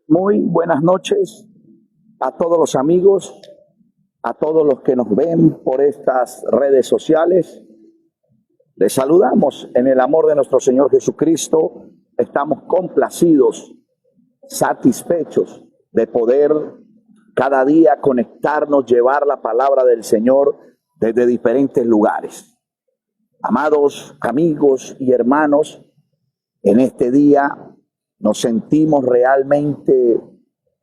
Muy buenas noches a todos los amigos, a todos los que nos ven por estas redes sociales. Les saludamos en el amor de nuestro Señor Jesucristo. Estamos complacidos, satisfechos de poder cada día conectarnos, llevar la palabra del Señor desde diferentes lugares. Amados amigos y hermanos, en este día nos sentimos realmente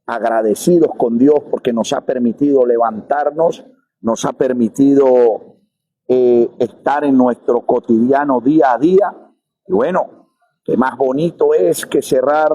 agradecidos con Dios porque nos ha permitido levantarnos, nos ha permitido estar en nuestro cotidiano día a día. Y bueno, qué más bonito es que cerrar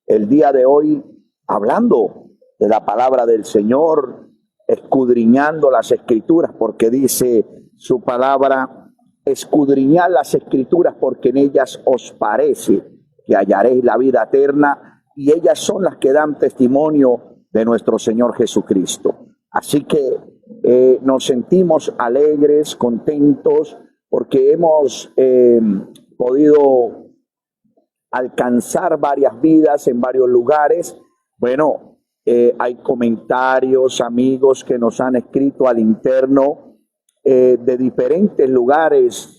el día de hoy hablando de la palabra del Señor, escudriñando las Escrituras, porque dice su palabra: escudriñad las Escrituras porque en ellas os parece que hallaréis la vida eterna, y ellas son las que dan testimonio de nuestro Señor Jesucristo. Así que nos sentimos alegres, contentos, porque hemos podido alcanzar varias vidas en varios lugares. Bueno, hay comentarios, amigos que nos han escrito al interno de diferentes lugares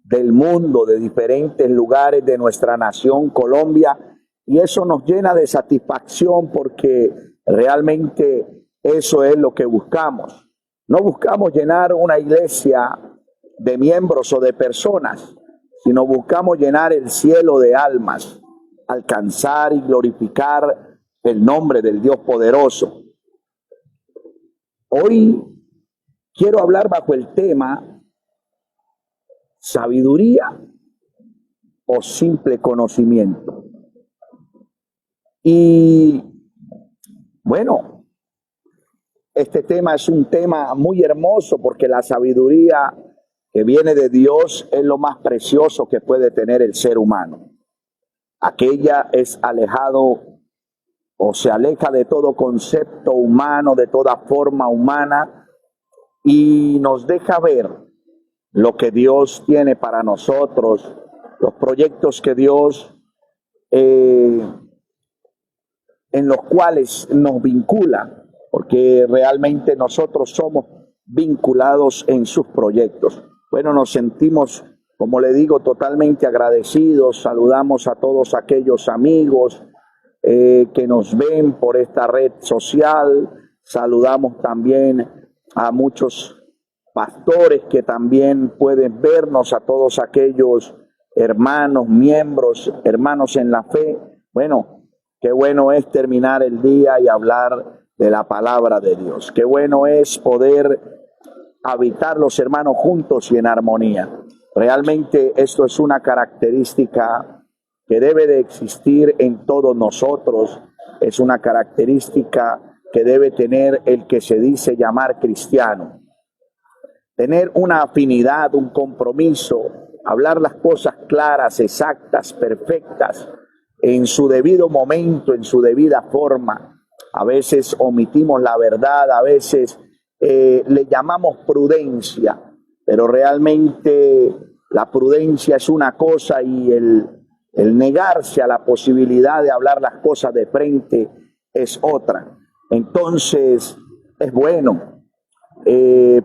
del mundo, de diferentes lugares de nuestra nación, Colombia, y eso nos llena de satisfacción porque realmente eso es lo que buscamos. No buscamos llenar una iglesia de miembros o de personas, sino buscamos llenar el cielo de almas, alcanzar y glorificar el nombre del Dios poderoso. Hoy quiero hablar bajo el tema sabiduría o simple conocimiento. Y bueno, este tema es un tema muy hermoso porque la sabiduría que viene de Dios es lo más precioso que puede tener el ser humano. Aquella es alejado o se aleja de todo concepto humano, de toda forma humana, y nos deja ver lo que Dios tiene para nosotros, los proyectos que Dios en los cuales nos vincula, porque realmente nosotros somos vinculados en sus proyectos. Bueno, nos sentimos, como le digo, totalmente agradecidos. Saludamos a todos aquellos amigos que nos ven por esta red social. Saludamos también a muchos pastores que también pueden vernos, a todos aquellos hermanos, miembros, hermanos en la fe. Bueno, qué bueno es terminar el día y hablar de la palabra de Dios. Qué bueno es poder habitar los hermanos juntos y en armonía. Realmente esto es una característica que debe de existir en todos nosotros. Es una característica que debe tener el que se dice llamar cristiano. Tener una afinidad, un compromiso, hablar las cosas claras, exactas, perfectas, en su debido momento, en su debida forma. A veces omitimos la verdad, a veces le llamamos prudencia, pero realmente la prudencia es una cosa y el negarse a la posibilidad de hablar las cosas de frente es otra. Entonces, es bueno.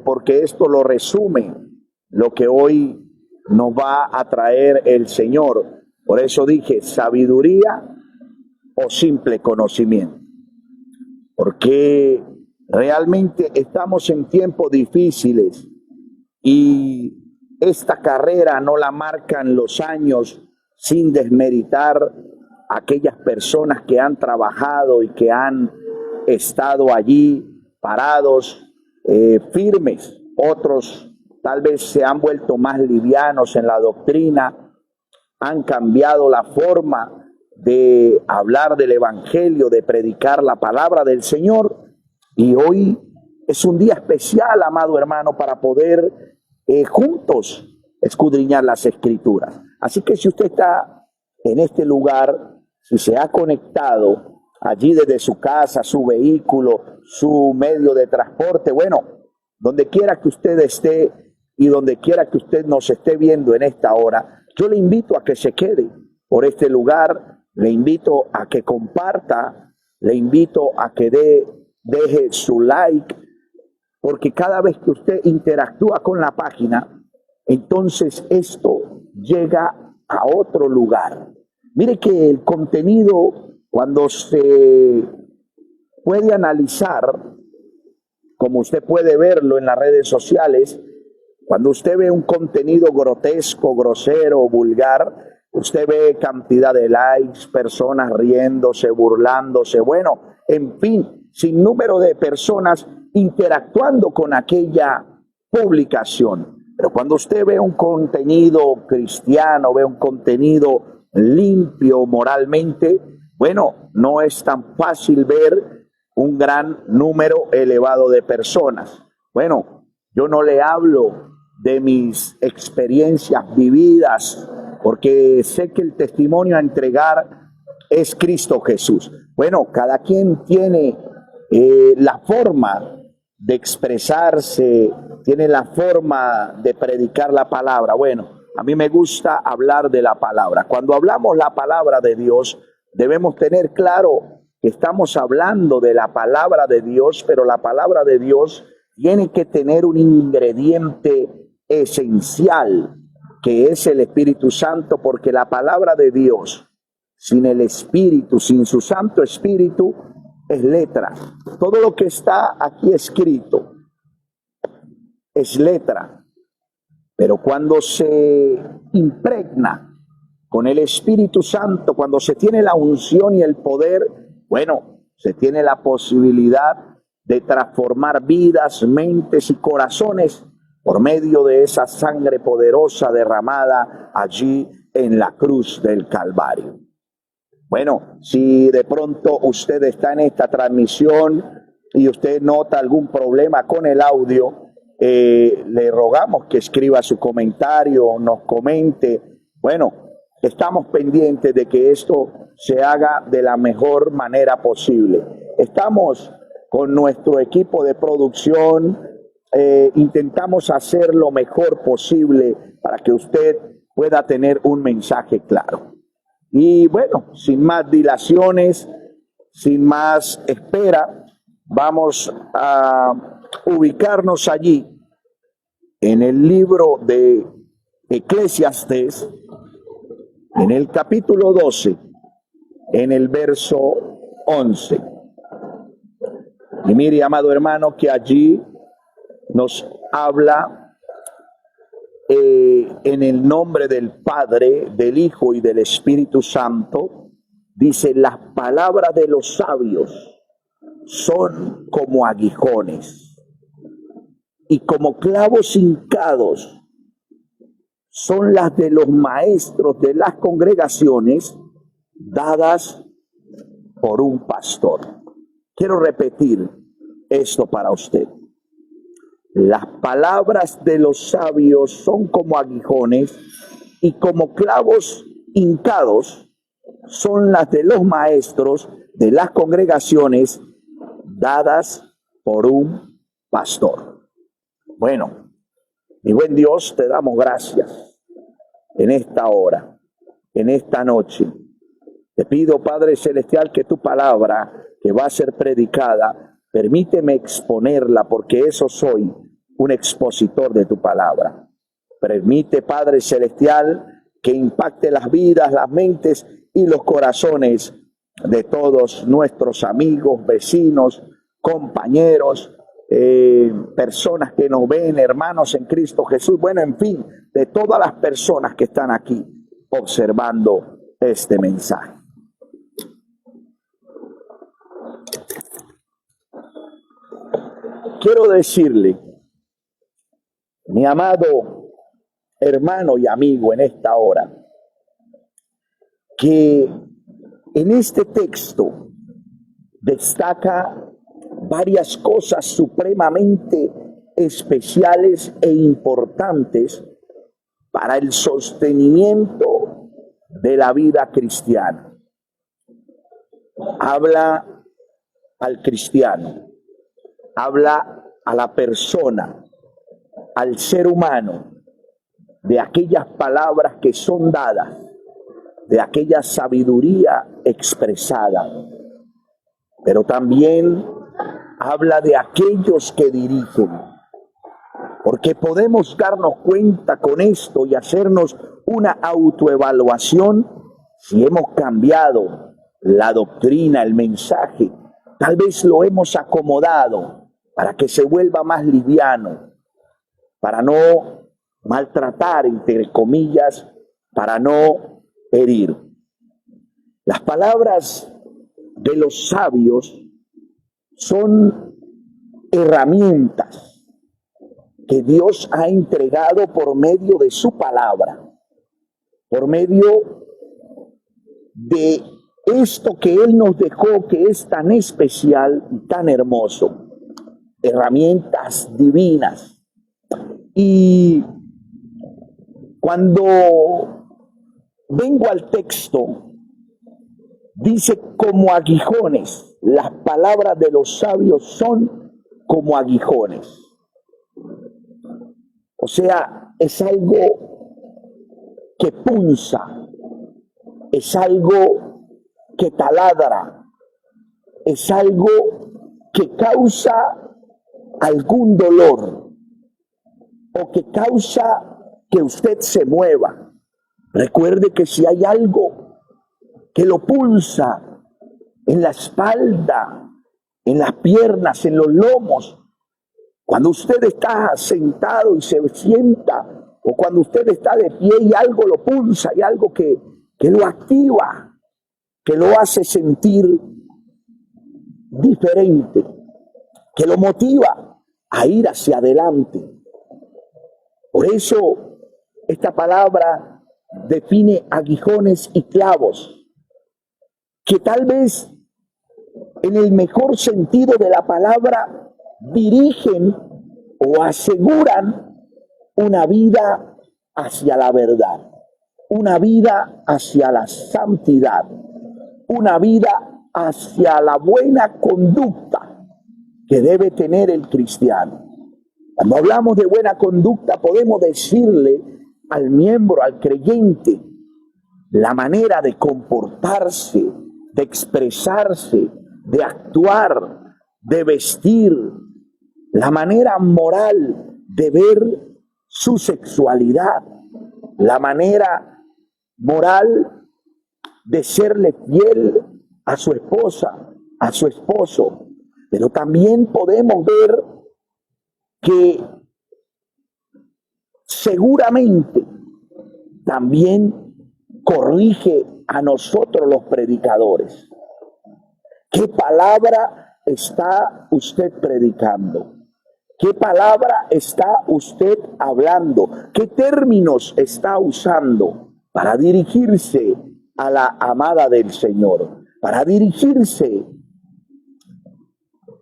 Porque esto lo resume lo que hoy nos va a traer el Señor. Por eso dije sabiduría o simple conocimiento, porque realmente estamos en tiempos difíciles y esta carrera no la marcan los años, sin desmeritar a aquellas personas que han trabajado y que han estado allí parados, firmes. Otros tal vez se han vuelto más livianos en la doctrina, han cambiado la forma de hablar del evangelio, de predicar la palabra del Señor, y hoy es un día especial, amado hermano, para poder juntos escudriñar las Escrituras. Así que si usted está en este lugar, si se ha conectado allí desde su casa, su vehículo, su medio de transporte, bueno, donde quiera que usted esté y donde quiera que usted nos esté viendo en esta hora, yo le invito a que se quede por este lugar, le invito a que comparta Le invito a que deje su like, porque cada vez que usted interactúa con la página, entonces esto llega a otro lugar. Mire que el contenido, cuando se puede analizar, como usted puede verlo en las redes sociales, cuando usted ve un contenido grotesco, grosero, vulgar, usted ve cantidad de likes, personas riéndose, burlándose, bueno, en fin, sin número de personas interactuando con aquella publicación. Pero cuando usted ve un contenido cristiano, ve un contenido limpio moralmente, bueno, no es tan fácil ver un gran número elevado de personas. Bueno, yo no le hablo de mis experiencias vividas, porque sé que el testimonio a entregar es Cristo Jesús. Bueno, cada quien tiene la forma de expresarse, tiene la forma de predicar la palabra. Bueno, a mí me gusta hablar de la palabra. Cuando hablamos la palabra de Dios, debemos tener claro que estamos hablando de la palabra de Dios, pero la palabra de Dios tiene que tener un ingrediente esencial, que es el Espíritu Santo, porque la palabra de Dios, sin el Espíritu, sin su Santo Espíritu, es letra. Todo lo que está aquí escrito es letra, pero cuando se impregna con el Espíritu Santo, cuando se tiene la unción y el poder, bueno, se tiene la posibilidad de transformar vidas, mentes y corazones por medio de esa sangre poderosa derramada allí en la cruz del Calvario. Bueno, si de pronto usted está en esta transmisión y usted nota algún problema con el audio, le rogamos que escriba su comentario, nos comente. Bueno, estamos pendientes de que esto se haga de la mejor manera posible. Estamos con nuestro equipo de producción, intentamos hacer lo mejor posible para que usted pueda tener un mensaje claro. Y bueno, sin más dilaciones, sin más espera, vamos a ubicarnos allí en el libro de Eclesiastés, en el capítulo 12, en el verso 11. Y mire, amado hermano, que allí nos habla en el nombre del Padre, del Hijo y del Espíritu Santo. Dice: las palabras de los sabios son como aguijones, y como clavos hincados son las de los maestros de las congregaciones, dadas por un pastor. Quiero repetir esto para usted. Las palabras de los sabios son como aguijones, y como clavos hincados son las de los maestros de las congregaciones, dadas por un pastor. Bueno, mi buen Dios, te damos gracias en esta hora, en esta noche. Te pido, Padre Celestial, que tu palabra que va a ser predicada, permíteme exponerla, porque eso soy, un expositor de tu palabra. Permite, Padre Celestial, que impacte las vidas, las mentes y los corazones de todos nuestros amigos, vecinos, compañeros, personas que nos ven, hermanos en Cristo Jesús, bueno, en fin, de todas las personas que están aquí observando este mensaje. Quiero decirle, mi amado hermano y amigo, en esta hora, que en este texto destaca varias cosas supremamente especiales e importantes para el sostenimiento de la vida cristiana. Habla al cristiano, habla a la persona, al ser humano, de aquellas palabras que son dadas, de aquella sabiduría expresada. pero también habla de aquellos que dirigen, porque podemos darnos cuenta con esto y hacernos una autoevaluación si hemos cambiado la doctrina, el mensaje. Tal vez lo hemos acomodado para que se vuelva más liviano, para no maltratar, entre comillas, para no herir. Las palabras de los sabios son herramientas que Dios ha entregado por medio de su palabra, por medio de esto que Él nos dejó, que es tan especial y tan hermoso, herramientas divinas. Y cuando vengo al texto, dice como aguijones, las palabras de los sabios son como aguijones. O sea, es algo que punza, es algo que taladra, es algo que causa algún dolor o que causa que usted se mueva. Recuerde que si hay algo que lo pulsa en la espalda, en las piernas, en los lomos, cuando usted está sentado y se sienta, o cuando usted está de pie y algo lo pulsa, hay algo que lo activa, que lo hace sentir diferente, que lo motiva a ir hacia adelante. Por eso esta palabra define aguijones y clavos, que tal vez en el mejor sentido de la palabra dirigen o aseguran una vida hacia la verdad, una vida hacia la santidad, una vida hacia la buena conducta que debe tener el cristiano. Cuando hablamos de buena conducta, podemos decirle al miembro, al creyente, la manera de comportarse, de expresarse, de actuar, de vestir, la manera moral de ver su sexualidad, la manera moral de serle fiel a su esposa, a su esposo. Pero también podemos ver que seguramente también corrige a nosotros los predicadores. ¿Qué palabra está usted predicando? ¿Qué palabra está usted hablando? ¿Qué términos está usando para dirigirse a la amada del Señor? Para dirigirse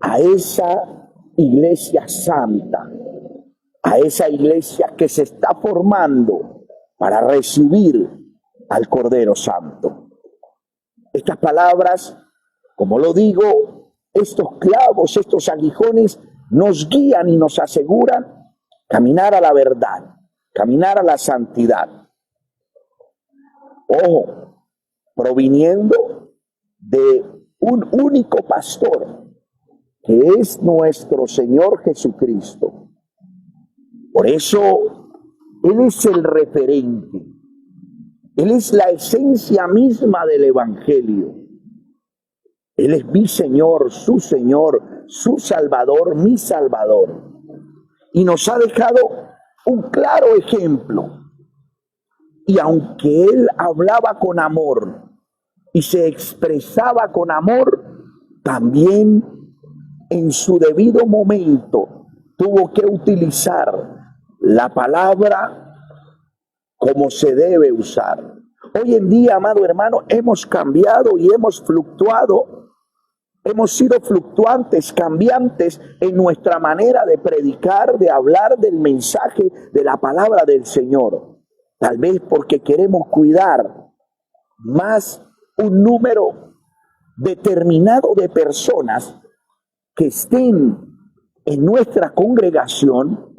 a esa iglesia santa, a esa iglesia que se está formando para recibir al Cordero Santo. Estas palabras, como lo digo, estos clavos, estos aguijones, nos guían y nos aseguran caminar a la verdad, caminar a la santidad. Ojo, proviniendo de un único pastor, que es nuestro Señor Jesucristo. Por eso, Él es el referente. Él es la esencia misma del Evangelio. Él es mi Señor, su Salvador, mi Salvador. Y nos ha dejado un claro ejemplo. Y aunque Él hablaba con amor y se expresaba con amor, también en su debido momento tuvo que utilizar la palabra como se debe usar. Hoy en día, amado hermano, hemos cambiado y hemos fluctuado. Hemos sido fluctuantes, cambiantes en nuestra manera de predicar, de hablar del mensaje de la palabra del Señor. Tal vez porque queremos cuidar más un número determinado de personas que estén en nuestra congregación,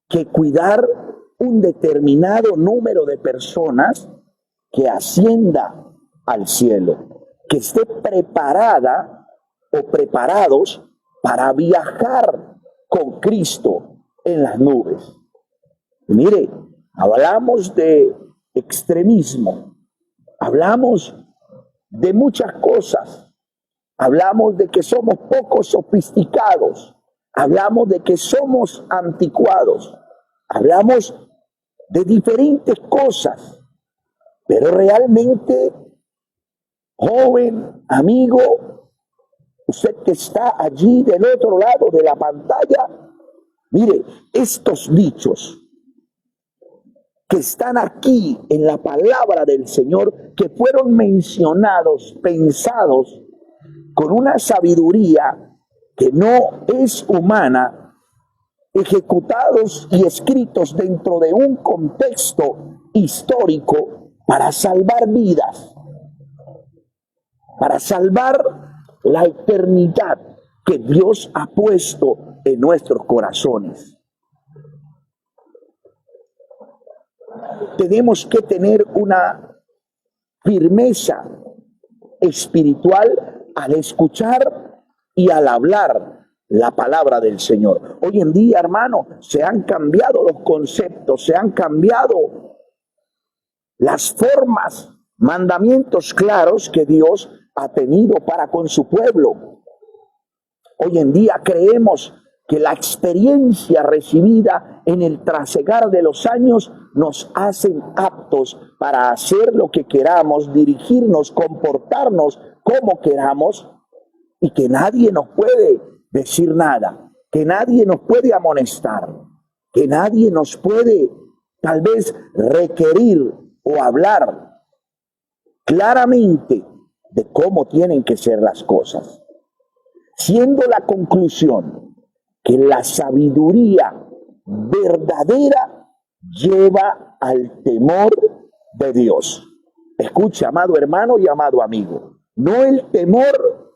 que cuidar un determinado número de personas que ascienda al cielo, que esté preparada o preparados para viajar con Cristo en las nubes. Y mire, hablamos de extremismo, hablamos de muchas cosas, hablamos de que somos poco sofisticados, hablamos de que somos anticuados, hablamos de diferentes cosas, pero realmente, joven, amigo, usted que está allí del otro lado de la pantalla, mire, estos dichos que están aquí en la palabra del Señor, que fueron mencionados, pensados con una sabiduría que no es humana, ejecutados y escritos dentro de un contexto histórico para salvar vidas, para salvar la eternidad que Dios ha puesto en nuestros corazones. Tenemos que tener una firmeza espiritual al escuchar y al hablar la palabra del Señor. Hoy en día, hermano, se han cambiado los conceptos, se han cambiado las formas, mandamientos claros que Dios ha tenido para con su pueblo. Hoy en día creemos que la experiencia recibida en el trasegar de los años nos hacen aptos para hacer lo que queramos, dirigirnos, comportarnos como queramos, y que nadie nos puede decir nada, que nadie nos puede amonestar, que nadie nos puede tal vez requerir o hablar claramente de cómo tienen que ser las cosas. Siendo la conclusión que la sabiduría verdadera lleva al temor de Dios. Escucha, amado hermano y amado amigo, no el temor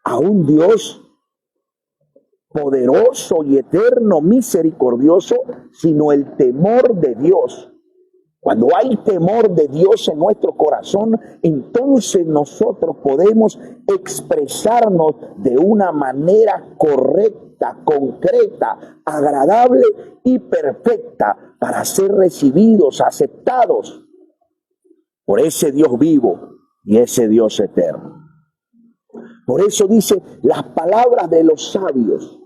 a un Dios poderoso y eterno, misericordioso, sino el temor de Dios. Cuando hay temor de Dios en nuestro corazón, entonces nosotros podemos expresarnos de una manera correcta, concreta, agradable y perfecta para ser recibidos, aceptados por ese Dios vivo y ese Dios eterno. Por eso dice, las palabras de los sabios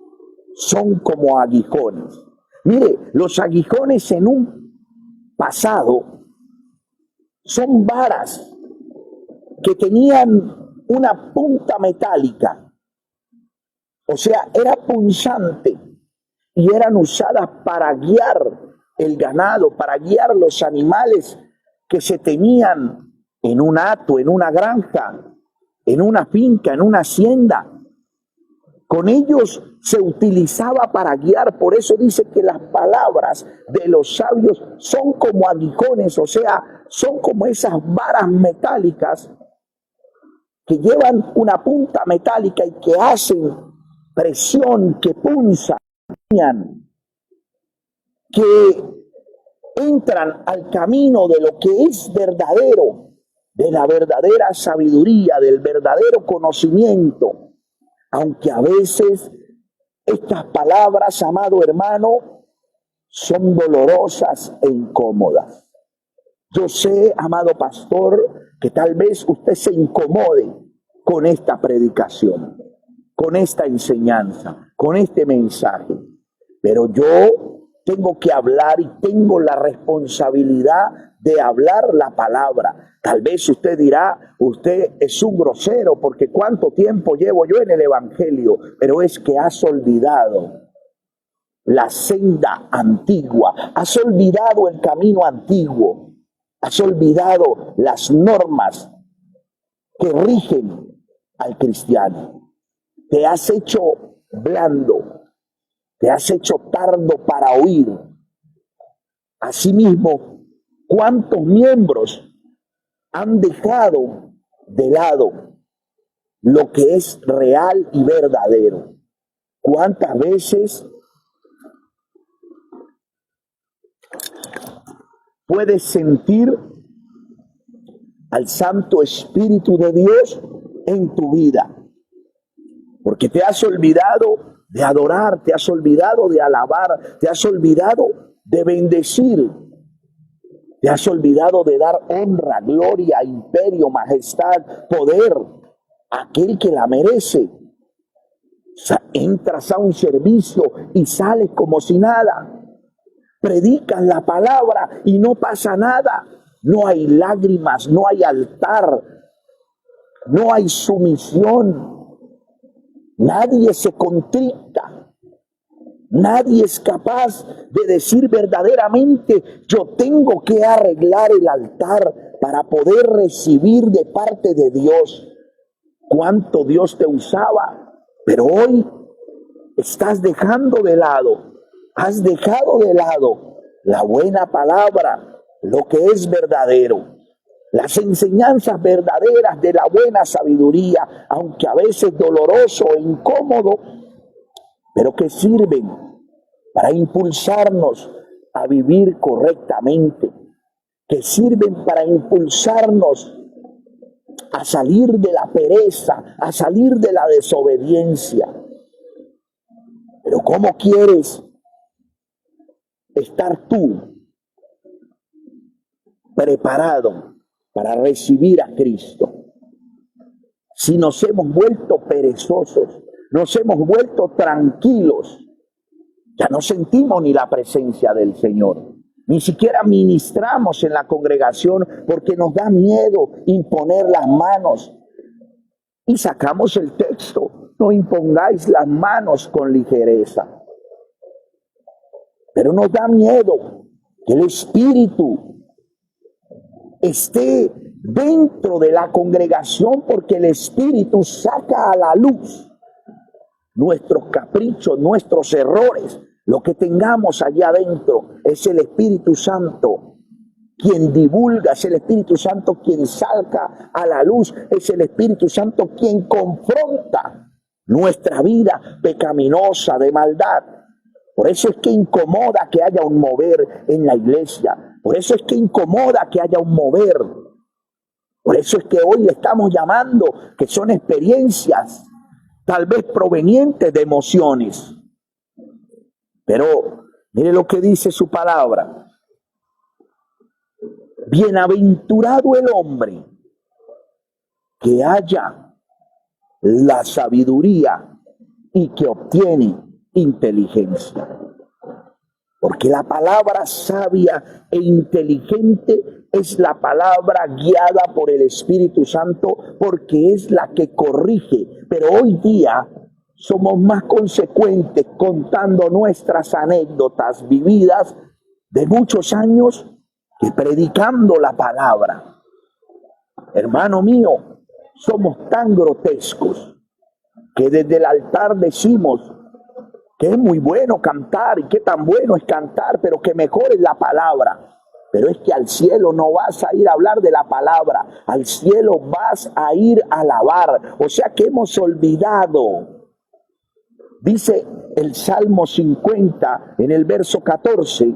son como aguijones. Mire, los aguijones en un pasado son varas que tenían una punta metálica, o sea, era punzante y eran usadas para guiar el ganado, para guiar los animales que se tenían en un hato, en una granja, en una finca, en una hacienda. Con ellos se utilizaba para guiar, por eso dice que las palabras de los sabios son como aguijones, o sea, son como esas varas metálicas que llevan una punta metálica y que hacen presión, que punzan, que entran al camino de lo que es verdadero, de la verdadera sabiduría, del verdadero conocimiento. Aunque a veces estas palabras, amado hermano, son dolorosas e incómodas. Yo sé, amado pastor, que tal vez usted se incomode con esta predicación, con esta enseñanza, con este mensaje. Pero yo tengo que hablar y tengo la responsabilidad de hablar la palabra. Tal vez usted dirá, usted es un grosero porque cuánto tiempo llevo yo en el evangelio, pero es que has olvidado la senda antigua, has olvidado el camino antiguo, has olvidado las normas que rigen al cristiano. Te has hecho blando, te has hecho tardo para oír. Asimismo, ¿cuántos miembros han dejado de lado lo que es real y verdadero? ¿Cuántas veces puedes sentir al Santo Espíritu de Dios en tu vida. Porque te has olvidado de adorar, te has olvidado de alabar, te has olvidado de bendecir, te has olvidado de dar honra, gloria, imperio, majestad, poder a aquel que la merece. Entras a un servicio y sales como si nada. Predican la palabra y no pasa nada. No hay lágrimas, no hay altar, no hay sumisión. Nadie se contrita. Nadie es capaz de decir verdaderamente: yo tengo que arreglar el altar para poder recibir de parte de Dios. Cuánto Dios te usaba, pero hoy estás dejando de lado, has dejado de lado la buena palabra, lo que es verdadero, las enseñanzas verdaderas de la buena sabiduría, aunque a veces doloroso e incómodo, pero que sirven para impulsarnos a vivir correctamente, que sirven para impulsarnos a salir de la pereza, a salir de la desobediencia. Pero ¿cómo quieres estar tú preparado para recibir a Cristo si nos hemos vuelto perezosos, nos hemos vuelto tranquilos? Ya no sentimos ni la presencia del Señor, ni siquiera ministramos en la congregación porque nos da miedo imponer las manos. Y sacamos el texto: no impongáis las manos con ligereza. Pero nos da miedo que el Espíritu esté dentro de la congregación, porque el Espíritu saca a la luz nuestros caprichos, nuestros errores. Lo que tengamos allá adentro es el Espíritu Santo quien divulga, es el Espíritu Santo quien saca a la luz, es el Espíritu Santo quien confronta nuestra vida pecaminosa de maldad. Por eso es que incomoda que haya un mover en la iglesia, por eso es que incomoda que haya un mover, por eso es que hoy le estamos llamando que son experiencias tal vez provenientes de emociones. Pero mire lo que dice su palabra: bienaventurado el hombre que haya la sabiduría y que obtiene inteligencia. Porque la palabra sabia e inteligente es la palabra guiada por el Espíritu Santo, porque es la que corrige. Pero hoy día somos más consecuentes contando nuestras anécdotas vividas de muchos años que predicando la palabra. Hermano mío, somos tan grotescos que desde el altar decimos que es muy bueno cantar y que tan bueno es cantar, pero que mejor es la palabra. Pero es que al cielo no vas a ir a hablar de la palabra, al cielo vas a ir a alabar. O sea que hemos olvidado. Dice el Salmo 50 en el verso 14,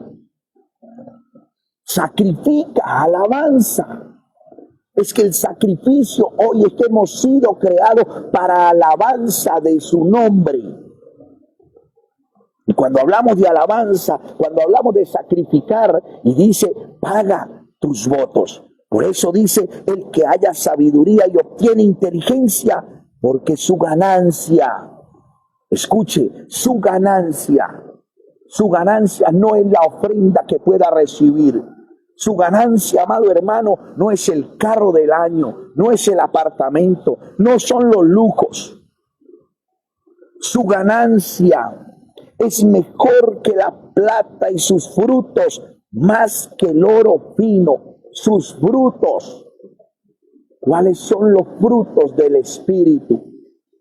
sacrifica alabanza. Es que el sacrificio hoy es que hemos sido creados para alabanza de su nombre. Y cuando hablamos de alabanza, cuando hablamos de sacrificar, y dice, paga tus votos. Por eso dice, el que haya sabiduría y obtiene inteligencia, porque su ganancia, escuche, su ganancia no es la ofrenda que pueda recibir. Su ganancia, amado hermano, no es el carro del año, no es el apartamento, no son los lujos. Su ganancia es mejor que la plata y sus frutos, más que el oro fino, sus frutos. ¿Cuáles son los frutos del Espíritu?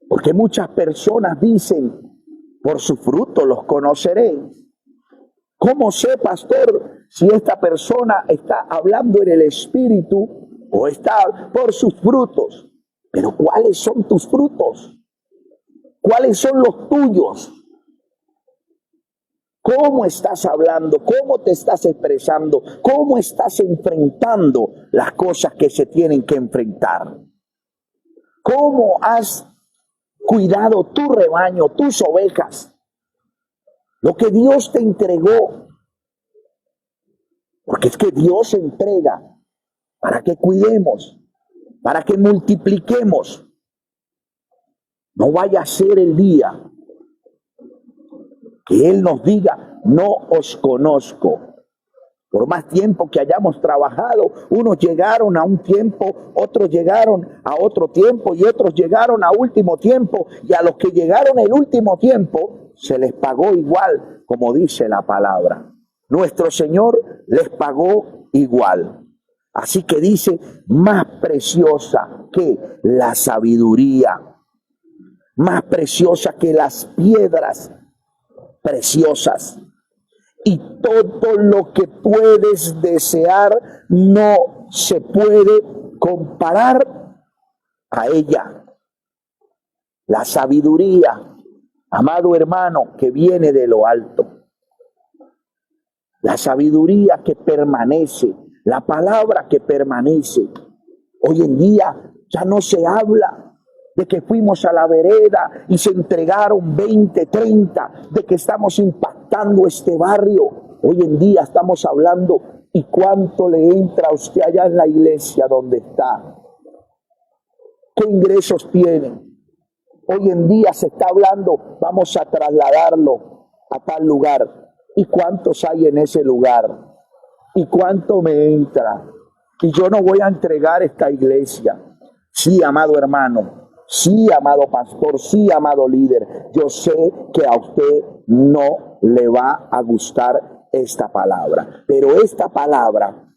Porque muchas personas dicen, por su fruto los conoceréis. ¿Cómo sé, pastor, si esta persona está hablando en el Espíritu o está por sus frutos? Pero ¿cuáles son tus frutos? ¿Cuáles son los tuyos? ¿Cómo estás hablando? ¿Cómo te estás expresando? ¿Cómo estás enfrentando las cosas que se tienen que enfrentar? ¿Cómo has cuidado tu rebaño, tus ovejas? Lo que Dios te entregó. Porque es que Dios entrega para que cuidemos, para que multipliquemos. No vaya a ser el día que Él nos diga, no os conozco. Por más tiempo que hayamos trabajado, unos llegaron a un tiempo, otros llegaron a otro tiempo y otros llegaron a último tiempo. Y a los que llegaron el último tiempo, se les pagó igual, como dice la palabra. Nuestro Señor les pagó igual. Así que dice, más preciosa que la sabiduría, más preciosa que las piedras preciosas. Y todo lo que puedes desear no se puede comparar a ella. La sabiduría, amado hermano, que viene de lo alto. La sabiduría que permanece, la palabra que permanece. Hoy en día ya no se habla de que fuimos a la vereda y se entregaron 20, 30, de que estamos impactando este barrio. Hoy en día estamos hablando y cuánto le entra a usted allá en la iglesia donde está. ¿Qué ingresos tienen? Hoy en día se está hablando, vamos a trasladarlo a tal lugar. ¿Y cuántos hay en ese lugar? ¿Y cuánto me entra? Y yo no voy a entregar esta iglesia. Sí, amado hermano. Sí, amado pastor, sí, amado líder, yo sé que a usted no le va a gustar esta palabra, pero esta palabra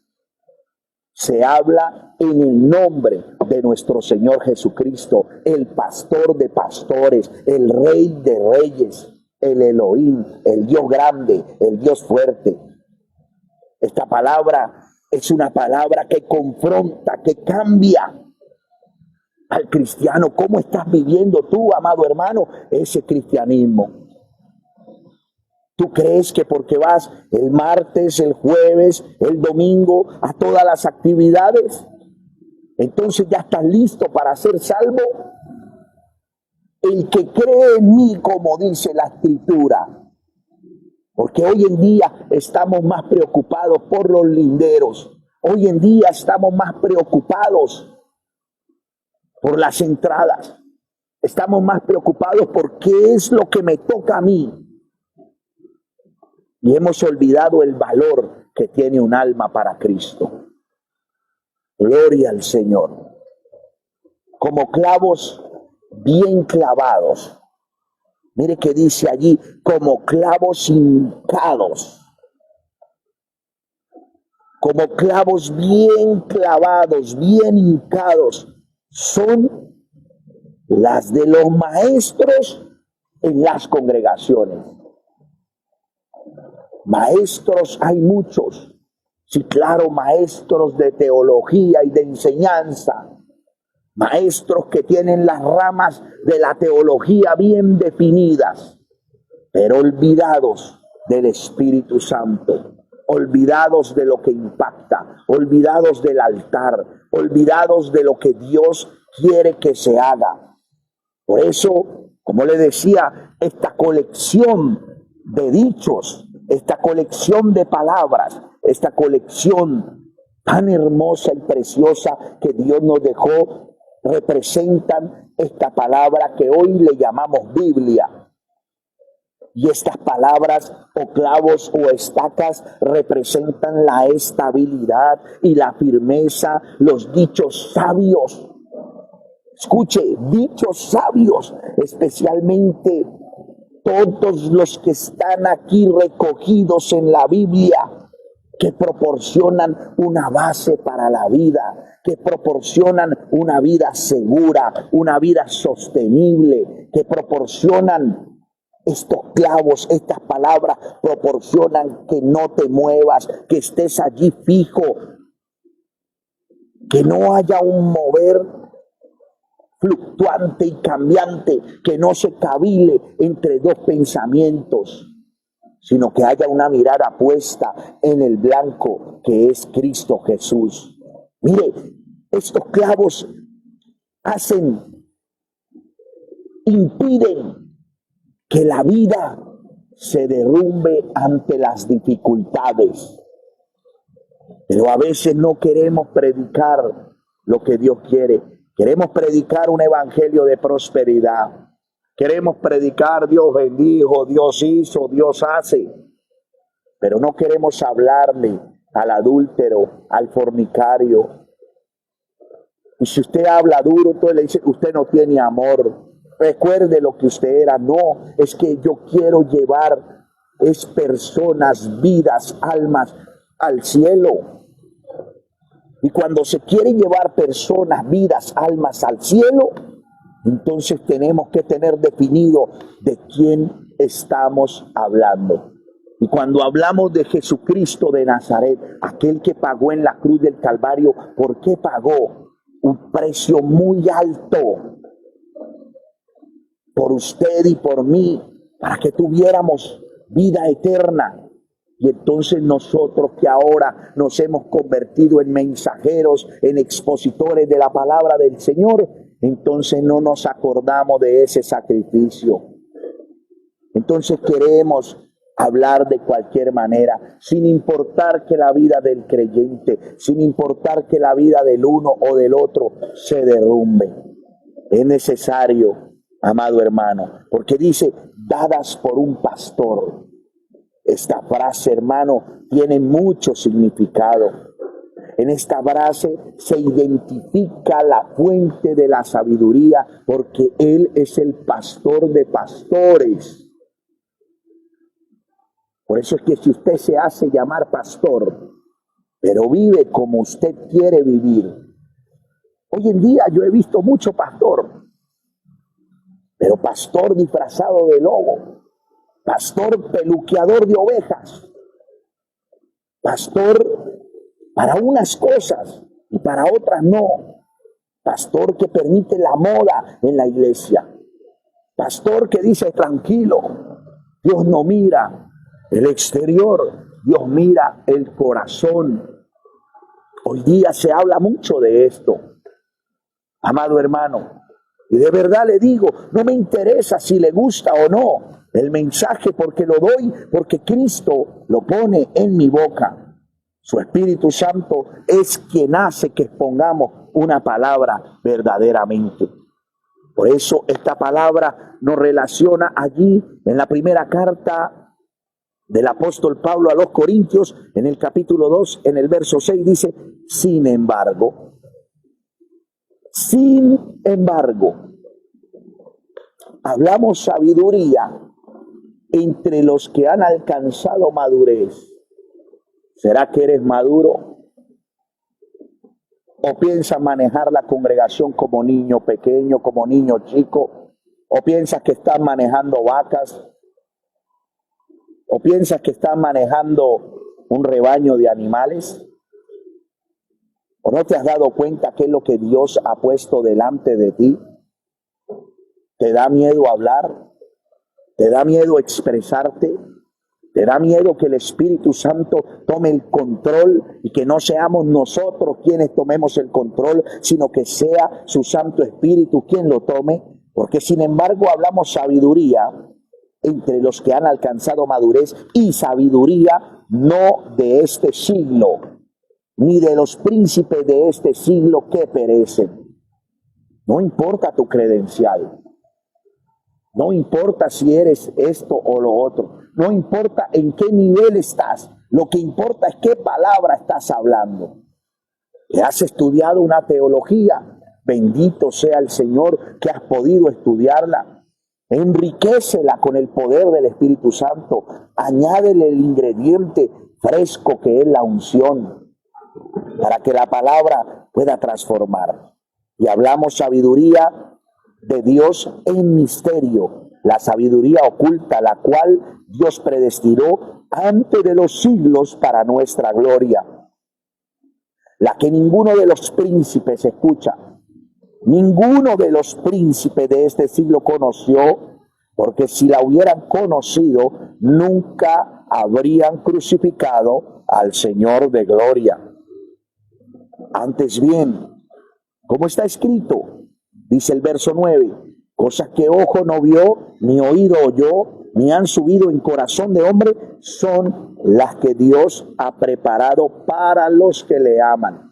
se habla en el nombre de nuestro Señor Jesucristo, el pastor de pastores, el rey de reyes, el Elohim, el Dios grande, el Dios fuerte. Esta palabra es una palabra que confronta, que cambia al cristiano. ¿Cómo estás viviendo tú, amado hermano, ese cristianismo? ¿Tú crees que porque vas el martes, el jueves, el domingo a todas las actividades, entonces ya estás listo para ser salvo? El que cree en mí, como dice la Escritura, porque hoy en día estamos más preocupados por los linderos, hoy en día estamos más preocupados por las entradas. Estamos más preocupados por qué es lo que me toca a mí. Y hemos olvidado el valor que tiene un alma para Cristo. Gloria al Señor. Como clavos bien clavados. Mire que dice allí, como clavos hincados. Como clavos bien clavados, bien hincados. Son las de los maestros en las congregaciones. Maestros hay muchos. Sí, claro, maestros de teología y de enseñanza. Maestros que tienen las ramas de la teología bien definidas, pero olvidados del Espíritu Santo, olvidados de lo que impacta, olvidados del altar, olvidados de lo que Dios quiere que se haga. Por eso, como le decía, esta colección de dichos, esta colección de palabras, esta colección tan hermosa y preciosa que Dios nos dejó, representan esta palabra que hoy le llamamos Biblia. Y estas palabras o clavos o estacas representan la estabilidad y la firmeza, los dichos sabios. Escuche, dichos sabios, especialmente todos los que están aquí recogidos en la Biblia, que proporcionan una base para la vida, que proporcionan una vida segura, una vida sostenible, que proporcionan estos clavos, estas palabras, proporcionan que no te muevas, que estés allí fijo, que no haya un mover fluctuante y cambiante, que no se cavile entre dos pensamientos, sino que haya una mirada puesta en el blanco que es Cristo Jesús. Mire, estos clavos impiden que la vida se derrumbe ante las dificultades. Pero a veces no queremos predicar lo que Dios quiere. Queremos predicar un evangelio de prosperidad. Queremos predicar Dios bendijo, Dios hizo, Dios hace. Pero no queremos hablarle al adúltero, al fornicario. Y si usted habla duro, entonces le dice, usted no tiene amor. Recuerde lo que usted era. No, es que yo quiero llevar personas, vidas, almas al cielo. Y cuando se quieren llevar personas, vidas, almas al cielo, entonces tenemos que tener definido de quién estamos hablando. Y cuando hablamos de Jesucristo de Nazaret, aquel que pagó en la cruz del Calvario, ¿por qué pagó? Un precio muy alto por usted y por mí, para que tuviéramos vida eterna. Y entonces nosotros que ahora nos hemos convertido en mensajeros, en expositores de la palabra del Señor, entonces no nos acordamos de ese sacrificio. Entonces queremos hablar de cualquier manera, sin importar que la vida del creyente, sin importar que la vida del uno o del otro se derrumbe. Es necesario, amado hermano, porque dice, dadas por un pastor. Esta frase, hermano, tiene mucho significado. En esta frase se identifica la fuente de la sabiduría, porque Él es el pastor de pastores. Por eso es que si usted se hace llamar pastor, pero vive como usted quiere vivir. Hoy en día yo he visto mucho pastor, pero pastor disfrazado de lobo, pastor peluqueador de ovejas, pastor para unas cosas y para otras no, pastor que permite la moda en la iglesia, pastor que dice tranquilo, Dios no mira el exterior, Dios mira el corazón. Hoy día se habla mucho de esto, amado hermano, y de verdad le digo, no me interesa si le gusta o no el mensaje, porque lo doy, porque Cristo lo pone en mi boca. Su Espíritu Santo es quien hace que expongamos una palabra verdaderamente. Por eso esta palabra nos relaciona allí en la primera carta del apóstol Pablo a los Corintios, en el capítulo 2, en el verso 6, dice, sin embargo, hablamos sabiduría entre los que han alcanzado madurez. ¿Será que eres maduro? ¿O piensas manejar la congregación como niño pequeño, como niño chico? ¿O piensas que estás manejando vacas? ¿O piensas que estás manejando un rebaño de animales? ¿O no te has dado cuenta qué es lo que Dios ha puesto delante de ti? ¿Te da miedo hablar? ¿Te da miedo expresarte? ¿Te da miedo que el Espíritu Santo tome el control y que no seamos nosotros quienes tomemos el control, sino que sea su Santo Espíritu quien lo tome? Porque sin embargo hablamos sabiduría entre los que han alcanzado madurez, y sabiduría no de este siglo, ni de los príncipes de este siglo que perecen. No importa tu credencial, no importa si eres esto o lo otro, no importa en qué nivel estás, lo que importa es qué palabra estás hablando. ¿Que has estudiado una teología? Bendito sea el Señor que has podido estudiarla. Enriquécela con el poder del Espíritu Santo. Añádele el ingrediente fresco que es la unción, para que la palabra pueda transformar. Y hablamos sabiduría de Dios en misterio, la sabiduría oculta, la cual Dios predestinó antes de los siglos para nuestra gloria, la que ninguno de los príncipes escucha. Ninguno de los príncipes de este siglo conoció, porque si la hubieran conocido, nunca habrían crucificado al Señor de gloria. Antes bien, como está escrito, dice el verso 9, cosas que ojo no vio, ni oído oyó, ni han subido en corazón de hombre, son las que Dios ha preparado para los que le aman.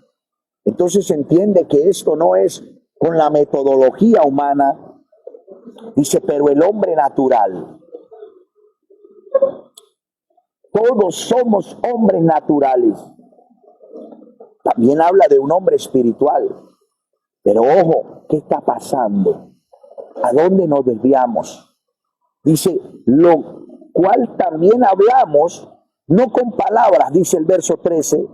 Entonces se entiende que esto no es con la metodología humana. Dice, pero el hombre natural, todos somos hombres naturales. También habla de un hombre espiritual. Pero ojo, ¿qué está pasando? ¿A dónde nos desviamos? Dice, lo cual también hablamos, no con palabras, dice el verso 13,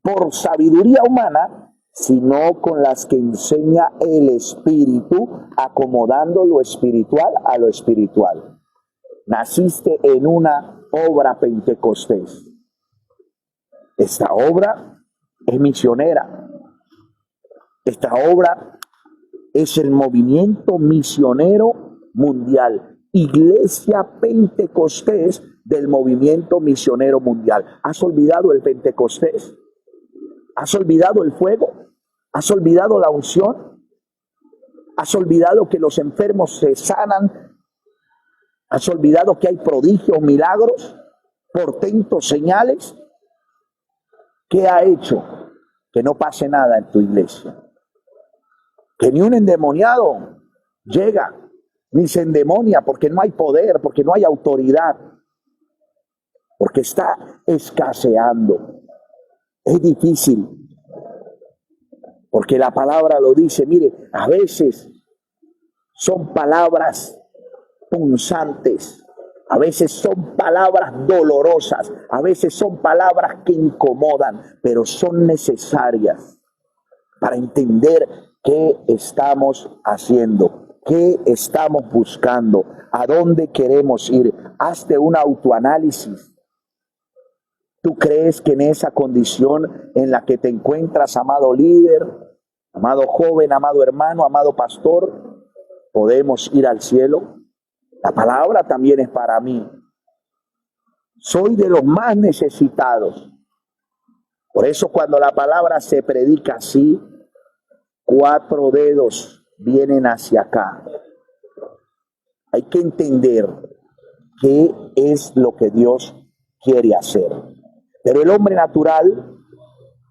por sabiduría humana, sino con las que enseña el Espíritu, acomodando lo espiritual a lo espiritual. Naciste en una obra pentecostés. Esta obra es misionera. Esta obra es el movimiento misionero mundial. Iglesia Pentecostés del movimiento misionero mundial. ¿Has olvidado el Pentecostés? ¿Has olvidado el fuego? ¿Has olvidado la unción? ¿Has olvidado que los enfermos se sanan? ¿Has olvidado que hay prodigios, milagros, portentos, señales? ¿Qué ha hecho que no pase nada en tu iglesia? Que ni un endemoniado llega, ni se endemonia, porque no hay poder, porque no hay autoridad, porque está escaseando. Es difícil, porque la palabra lo dice. Mire, a veces son palabras punzantes, a veces son palabras dolorosas, a veces son palabras que incomodan, pero son necesarias para entender qué estamos haciendo, qué estamos buscando, a dónde queremos ir. Hazte un autoanálisis. ¿Tú crees que en esa condición en la que te encuentras, amado líder, amado joven, amado hermano, amado pastor, podemos ir al cielo? La palabra también es para mí. Soy de los más necesitados. Por eso cuando la palabra se predica así, 4 dedos vienen hacia acá. Hay que entender qué es lo que Dios quiere hacer. Pero el hombre natural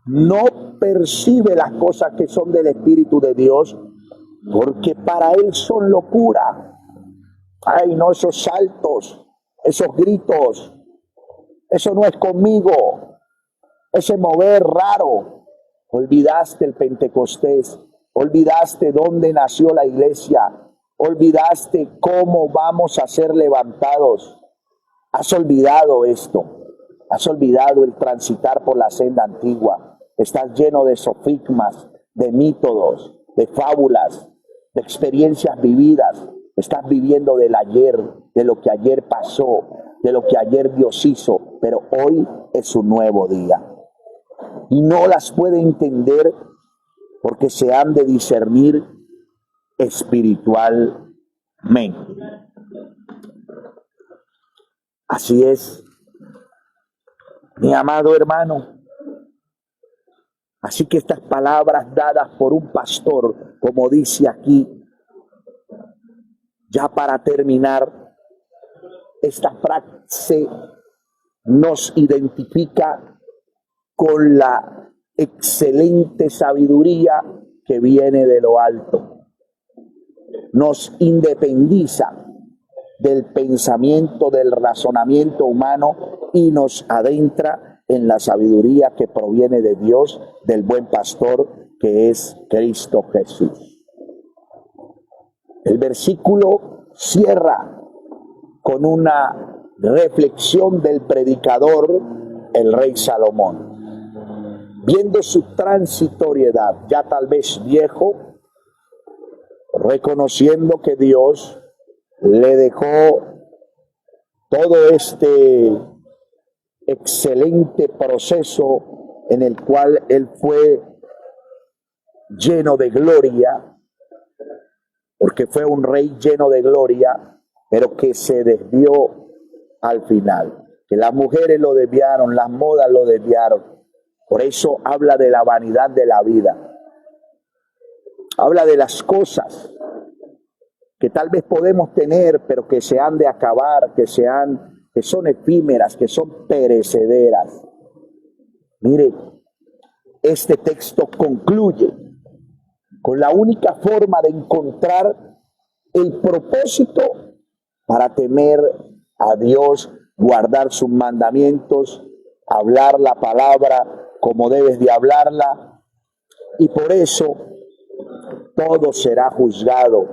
no percibe las cosas que son del Espíritu de Dios, porque para él son locura. Ay, no, esos saltos, esos gritos, eso no es conmigo. Ese mover raro. Olvidaste el Pentecostés, olvidaste dónde nació la iglesia, olvidaste cómo vamos a ser levantados. Has olvidado esto. Has olvidado el transitar por la senda antigua. Estás lleno de sofismas, de métodos, de fábulas, de experiencias vividas. Estás viviendo del ayer, de lo que ayer pasó, de lo que ayer Dios hizo. Pero hoy es un nuevo día. Y no las puede entender porque se han de discernir espiritualmente. Así es, mi amado hermano. Así que estas palabras dadas por un pastor, como dice aquí, ya para terminar, esta frase nos identifica con la excelente sabiduría que viene de lo alto. Nos independiza del pensamiento, del razonamiento humano y nos adentra en la sabiduría que proviene de Dios, del buen pastor que es Cristo Jesús. El versículo cierra con una reflexión del predicador, el rey Salomón. Viendo su transitoriedad, ya tal vez viejo, reconociendo que Dios le dejó todo este excelente proceso en el cual él fue lleno de gloria, porque fue un rey lleno de gloria, pero que se desvió al final. Que las mujeres lo desviaron, las modas lo desviaron. Por eso habla de la vanidad de la vida. Habla de las cosas que tal vez podemos tener, pero que se han de acabar, que son efímeras, que son perecederas. Mire, este texto concluye con la única forma de encontrar el propósito para temer a Dios, guardar sus mandamientos, hablar la palabra como debes de hablarla, y por eso todo será juzgado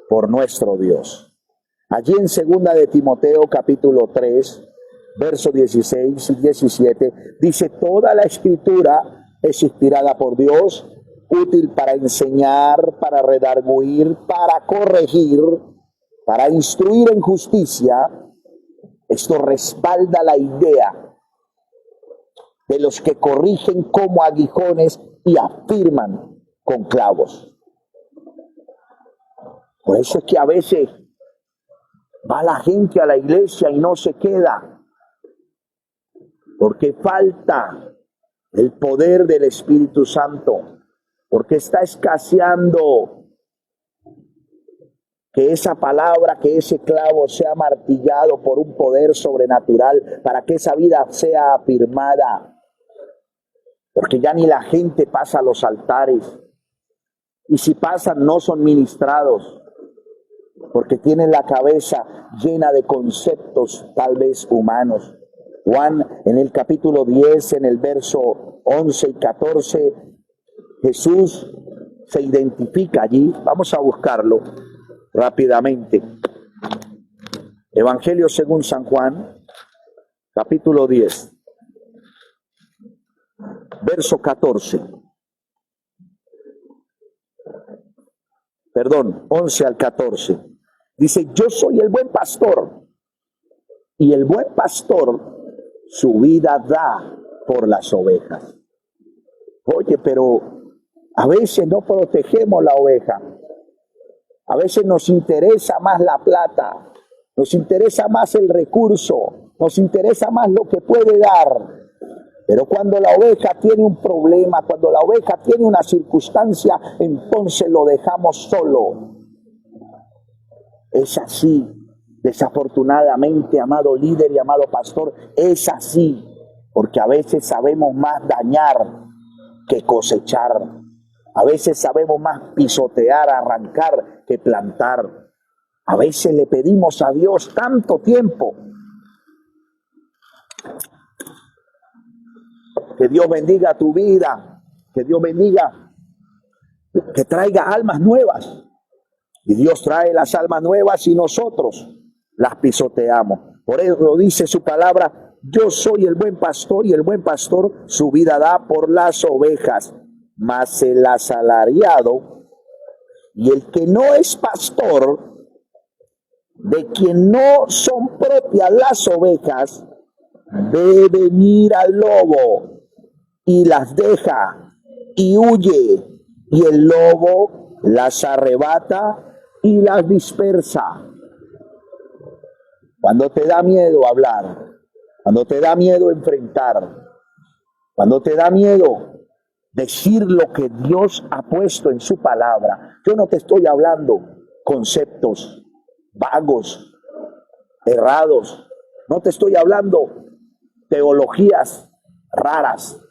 por nuestro Dios. Allí en 2 de Timoteo capítulo 3, versos 16 y 17, dice: toda la escritura es inspirada por Dios, útil para enseñar, para redarguir, para corregir, para instruir en justicia. Esto respalda la idea de los que corrigen como aguijones y afirman con clavos. Por eso es que a veces va la gente a la iglesia y no se queda, porque falta el poder del Espíritu Santo, porque está escaseando que esa palabra, que ese clavo sea martillado por un poder sobrenatural para que esa vida sea afirmada. Porque ya ni la gente pasa a los altares, y si pasan no son ministrados, porque tienen la cabeza llena de conceptos tal vez humanos. Juan en el capítulo 10, en el verso 11 y 14, Jesús se identifica allí. Vamos a buscarlo rápidamente. Evangelio según San Juan, capítulo 10, verso 14. Perdón, 11 al 14. Dice: yo soy el buen pastor, y el buen pastor su vida da por las ovejas. Oye, pero a veces no protegemos la oveja. A veces nos interesa más la plata, nos interesa más el recurso, nos interesa más lo que puede dar. Pero cuando la oveja tiene un problema, cuando la oveja tiene una circunstancia, entonces lo dejamos solo. Es así, desafortunadamente, amado líder y amado pastor, es así, porque a veces sabemos más dañar que cosechar. A veces sabemos más pisotear, arrancar que plantar. A veces le pedimos a Dios tanto tiempo. Que Dios bendiga tu vida, que Dios bendiga, que traiga almas nuevas. Y Dios trae las almas nuevas y nosotros las pisoteamos. Por eso dice su palabra: yo soy el buen pastor, y el buen pastor su vida da por las ovejas. Mas el asalariado y el que no es pastor, de quien no son propias las ovejas, ve venir al lobo y las deja y huye, y el lobo las arrebata y las dispersa. Cuando te da miedo hablar, cuando te da miedo enfrentar, cuando te da miedo decir lo que Dios ha puesto en su palabra, yo no te estoy hablando conceptos vagos, errados, no te estoy hablando teologías raras,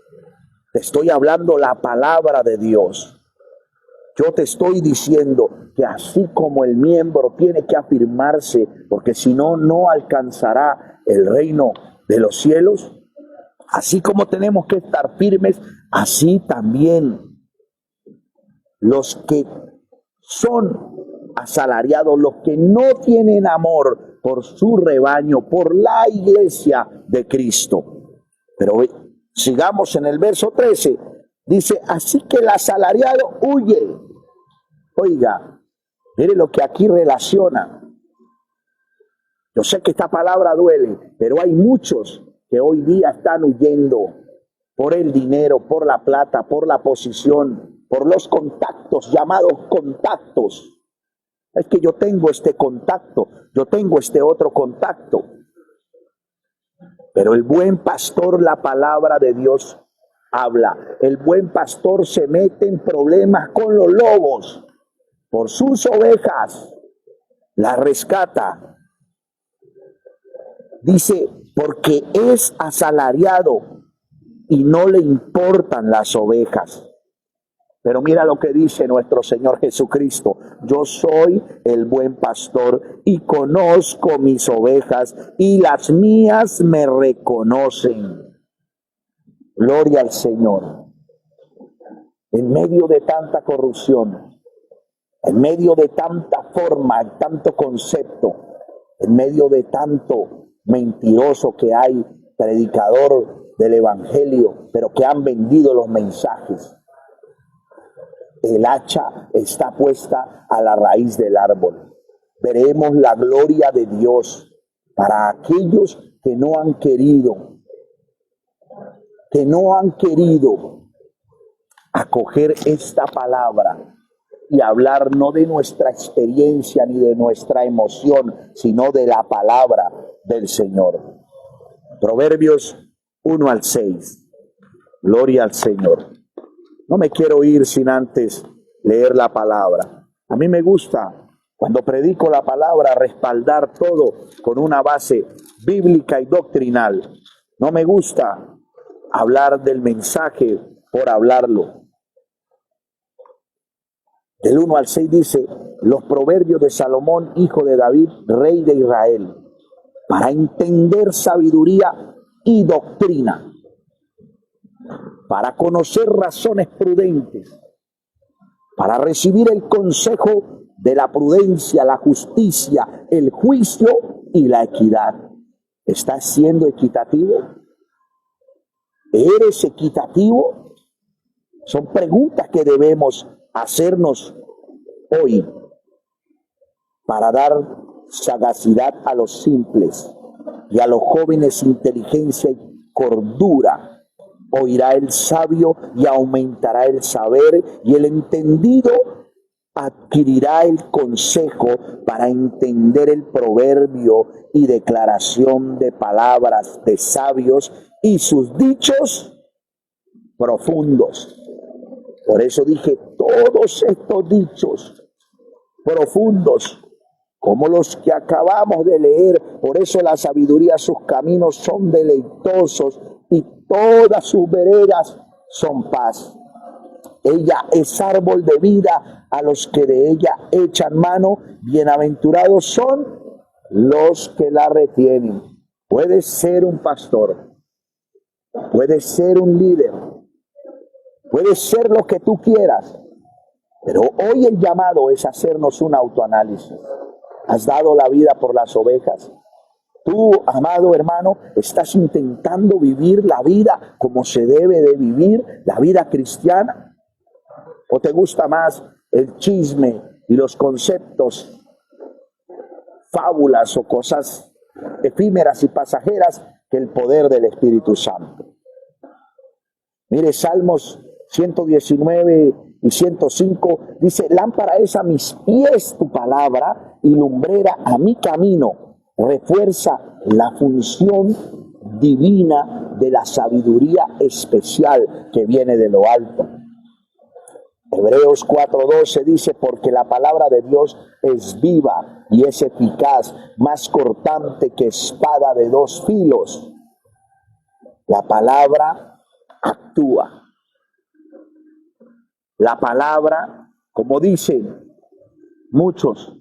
te estoy hablando la palabra de Dios. Yo te estoy diciendo que así como el miembro tiene que afirmarse, porque si no, no alcanzará el reino de los cielos, así como tenemos que estar firmes, así también los que son asalariados, los que no tienen amor por su rebaño, por la iglesia de Cristo. Pero sigamos en el verso 13. Dice: así que el asalariado huye. Oiga, mire lo que aquí relaciona. Yo sé que esta palabra duele, pero hay muchos que hoy día están huyendo por el dinero, por la plata, por la posición, por los contactos, llamados contactos. Es que yo tengo este contacto, yo tengo este otro contacto. Pero el buen pastor, la palabra de Dios habla. El buen pastor se mete en problemas con los lobos por sus ovejas, las rescata. Dice, porque es asalariado y no le importan las ovejas. Pero mira lo que dice nuestro Señor Jesucristo. Yo soy el buen pastor y conozco mis ovejas y las mías me reconocen. Gloria al Señor. En medio de tanta corrupción, en medio de tanta forma, tanto concepto, en medio de tanto mentiroso que hay, predicador del evangelio, pero que han vendido los mensajes, el hacha está puesta a la raíz del árbol. Veremos la gloria de Dios para aquellos que no han querido acoger esta palabra y hablar no de nuestra experiencia ni de nuestra emoción, sino de la palabra del Señor. Proverbios 1 al 6. Gloria al Señor. No me quiero ir sin antes leer la palabra. A mí me gusta, cuando predico la palabra, respaldar todo con una base bíblica y doctrinal. No me gusta hablar del mensaje por hablarlo. Del 1 al 6 dice, los proverbios de Salomón, hijo de David, rey de Israel, para entender sabiduría y doctrina, para conocer razones prudentes, para recibir el consejo de la prudencia, la justicia, el juicio y la equidad. ¿Estás siendo equitativo? ¿Eres equitativo? Son preguntas que debemos hacernos hoy para dar sagacidad a los simples y a los jóvenes inteligencia y cordura. Oirá el sabio y aumentará el saber, y el entendido adquirirá el consejo para entender el proverbio y declaración de palabras de sabios y sus dichos profundos. Por eso dije, todos estos dichos profundos, como los que acabamos de leer, por eso la sabiduría, sus caminos son deleitosos y todas sus veredas son paz. Ella es árbol de vida a los que de ella echan mano, bienaventurados son los que la retienen. Puedes ser un pastor, puedes ser un líder, puedes ser lo que tú quieras, pero hoy el llamado es hacernos un autoanálisis. ¿Has dado la vida por las ovejas? Tú, amado hermano, estás intentando vivir la vida como se debe de vivir, la vida cristiana. ¿O te gusta más el chisme y los conceptos, fábulas o cosas efímeras y pasajeras que el poder del Espíritu Santo? Mire, Salmos 119 y 105 dice, lámpara es a mis pies tu palabra y lumbrera a mi camino. Refuerza la función divina de la sabiduría especial que viene de lo alto. Hebreos 4:12 dice, porque la palabra de Dios es viva y es eficaz, más cortante que espada de dos filos. La palabra actúa. La palabra, como dicen muchos,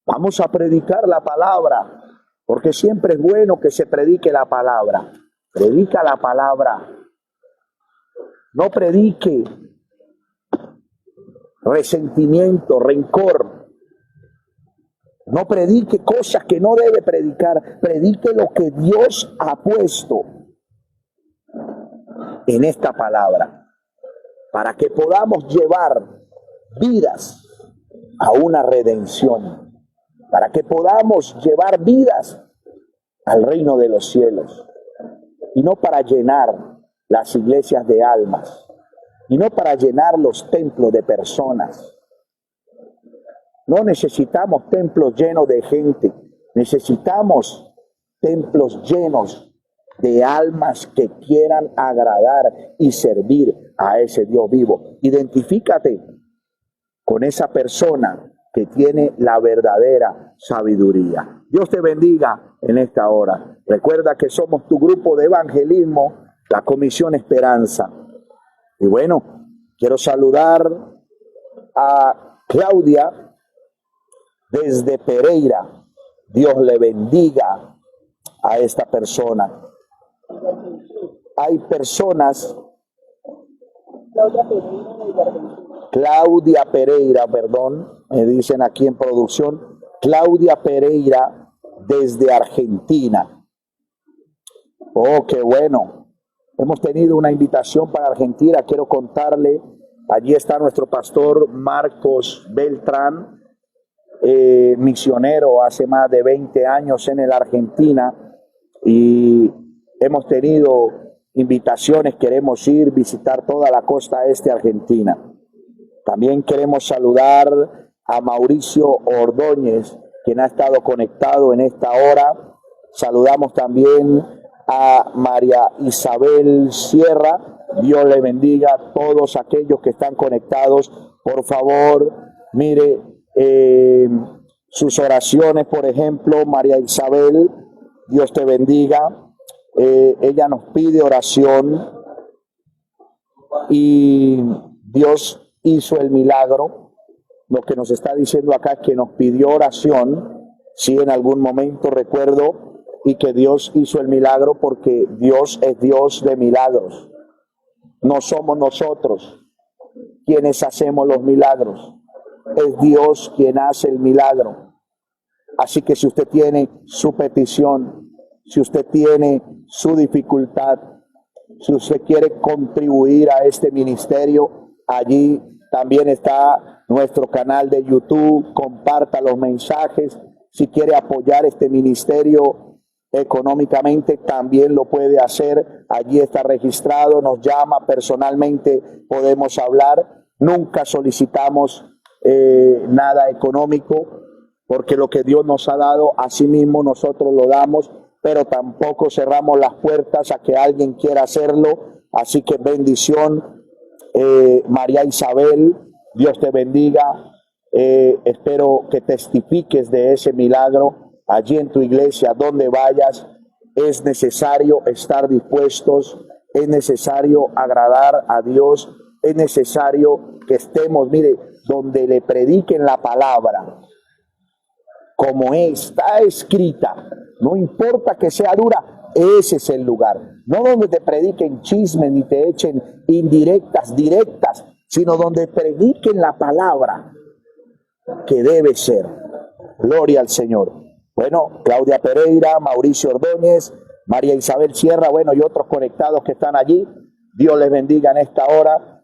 vamos a predicar la palabra, porque siempre es bueno que se predique la palabra. Predica la palabra. No predique resentimiento, rencor. No predique cosas que no debe predicar. Predique lo que Dios ha puesto en esta palabra, para que podamos llevar vidas a una redención, para que podamos llevar vidas al reino de los cielos, y no para llenar las iglesias de almas, y no para llenar los templos de personas. No necesitamos templos llenos de gente, necesitamos templos llenos de almas que quieran agradar y servir a ese Dios vivo. Identifícate con esa persona que tiene la verdadera sabiduría. Dios te bendiga en esta hora. Recuerda que somos tu grupo de evangelismo, la Comisión Esperanza. Y bueno, quiero saludar a Claudia desde Pereira. Dios le bendiga a esta persona. Hay personas, Claudia Pereira, perdón, me dicen aquí en producción, Claudia Pereira desde Argentina. Oh, qué bueno. Hemos tenido una invitación para Argentina. Quiero contarle, allí está nuestro pastor Marcos Beltrán, misionero hace más de 20 años en la Argentina, y hemos tenido invitaciones, queremos ir, visitar toda la costa este argentina. También queremos saludar a Mauricio Ordóñez, quien ha estado conectado en esta hora. Saludamos también a María Isabel Sierra. Dios le bendiga a todos aquellos que están conectados. Por favor, mire sus oraciones, por ejemplo, María Isabel, Dios te bendiga. Ella nos pide oración y Dios hizo el milagro. Lo que nos está diciendo acá es que nos pidió oración, sí, en algún momento recuerdo, y que Dios hizo el milagro porque Dios es Dios de milagros. No somos nosotros quienes hacemos los milagros, es Dios quien hace el milagro. Así que si usted tiene su petición, si usted tiene su dificultad, si usted quiere contribuir a este ministerio, allí también está nuestro canal de YouTube. Comparta los mensajes. Si quiere apoyar este ministerio económicamente, también lo puede hacer. Allí está registrado, nos llama personalmente, podemos hablar. Nunca solicitamos nada económico, porque lo que Dios nos ha dado, a sí mismo nosotros lo damos, pero tampoco cerramos las puertas a que alguien quiera hacerlo. Así que bendición, María Isabel, Dios te bendiga. Espero que testifiques de ese milagro allí en tu iglesia, donde vayas. Es necesario estar dispuestos, es necesario agradar a Dios, es necesario que estemos, mire, donde le prediquen la palabra, como está escrita. No importa que sea dura, ese es el lugar. No donde te prediquen chismes ni te echen indirectas, directas, sino donde prediquen la palabra que debe ser. Gloria al Señor. Bueno, Claudia Pereira, Mauricio Ordóñez, María Isabel Sierra, bueno, y otros conectados que están allí. Dios les bendiga en esta hora.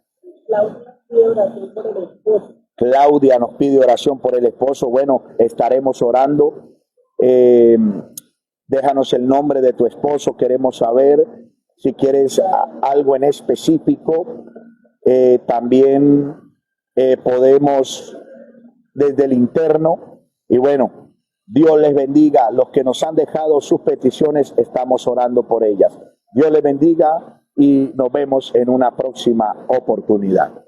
Claudia nos pide oración por el esposo. Bueno, estaremos orando. Déjanos el nombre de tu esposo, queremos saber. Si quieres algo en específico, también podemos desde el interno. Y bueno, Dios les bendiga. Los que nos han dejado sus peticiones, estamos orando por ellas. Dios les bendiga y nos vemos en una próxima oportunidad.